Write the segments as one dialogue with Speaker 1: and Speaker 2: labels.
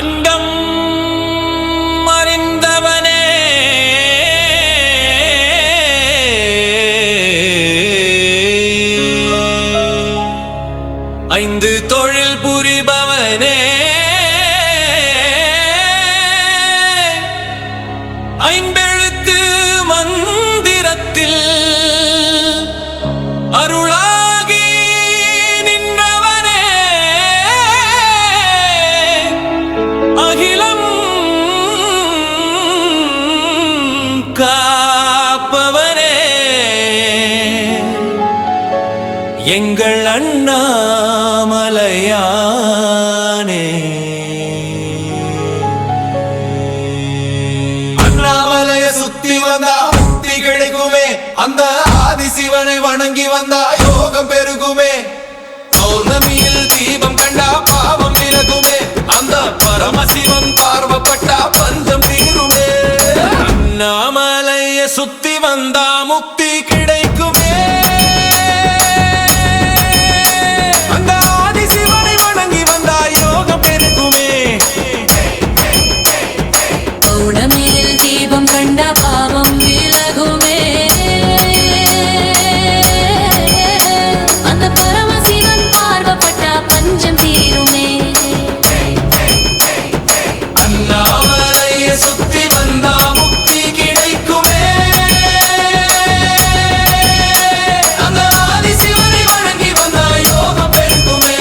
Speaker 1: அண்டம் அறிந்தவனே ஐந்து தொழில் புரிபவனே ஐம்பெழுத்து மந்திரத்தில் அருளாகி நின்றவனே அகிலம் காப்பவனே எங்கள் அண்ணாமலையானே.
Speaker 2: அண்ணாமலைய சுத்தி வந்தா முக்தி கிடைக்குமே, அந்த ஆதிசிவனை வணங்கி வந்தா யோகம் பெருகுமே. பௌர்ணமியில் தீபம் கண்டா பாவம் விலகுமே, அந்த பரமசிவன் பார்வப்பட்டா பஞ்சம் தீருமே.
Speaker 1: அண்ணாமலைய சுத்தி வந்தா முக்தி கிடைக்குமே,
Speaker 2: அந்த ஆதிசிவனை வணங்கி வந்தா யோகம் பெருகுமே.
Speaker 3: பௌர்ணமியில் தீபம் கண்டா பாவம் விலகுமே, அந்த பரமசிவன் பார்வப்பட்டா பஞ்சம் தீருமே.
Speaker 2: அண்ணாமலைய சுத்தி வந்தா முக்தி கிடைக்குமே, அந்த ஆதிசிவனை வணங்கி வந்தா யோகம் பெருகுமே.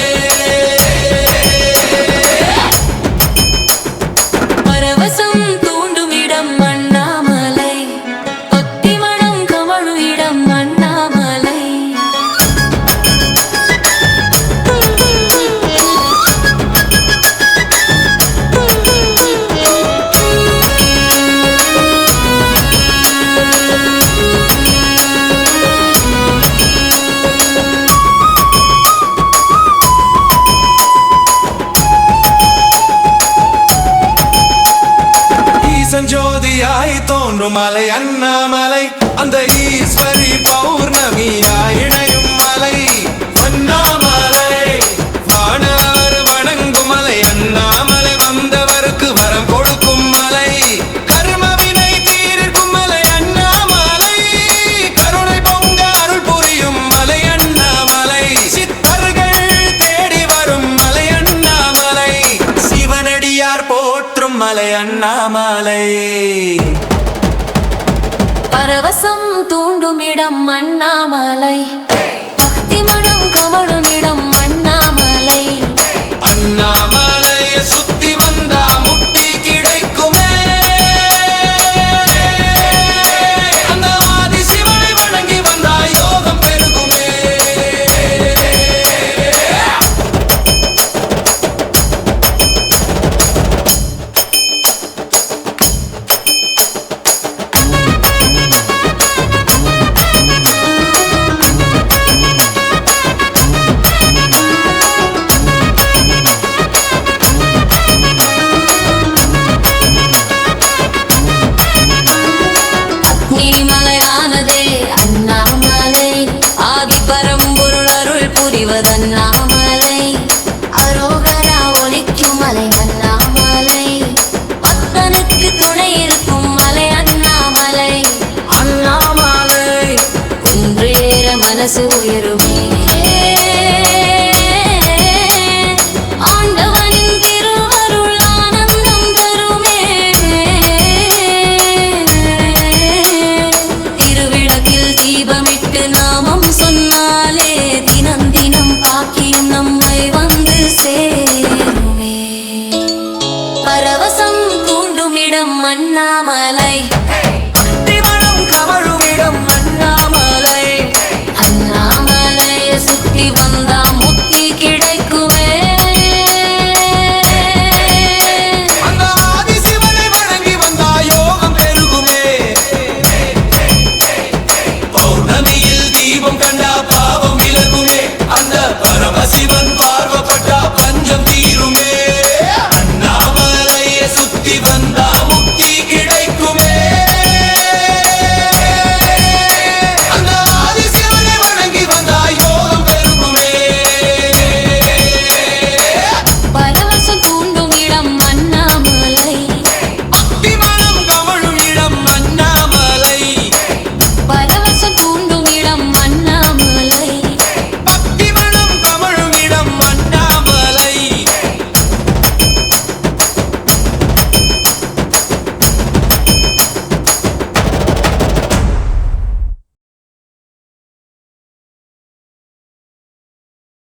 Speaker 3: பரவசம் தூண்டும் இடம் அண்ணாமலை, பக்தி மனம் கமழும் இடம் அண்ணாமலை.
Speaker 2: ஈசன் ஜோதியாய் தோன்றும் மலை அண்ணாமலை, அந்த ஈஸ்வரி பௌர்ணமியாய் இணையும் மலை அண்ணாமலை. வானவர் வணங்கும் மலை அண்ணாமலை, வந்தவருக்கு வரம் கொடுக்கும் மலை. கர்மவினை தீர்க்கும் மலை அண்ணாமலை, கருணை பொங்க அருள் புரியும் மலை அண்ணாமலை. சித்தர்கள் தேடி வரும் மலை அண்ணாமலை, சிவனடியார் போற்றும் மலை அண்ணாமலை.
Speaker 3: பரவசம் தூண்டும் இடம் அண்ணாமலை, பக்தி மனம் கமழும்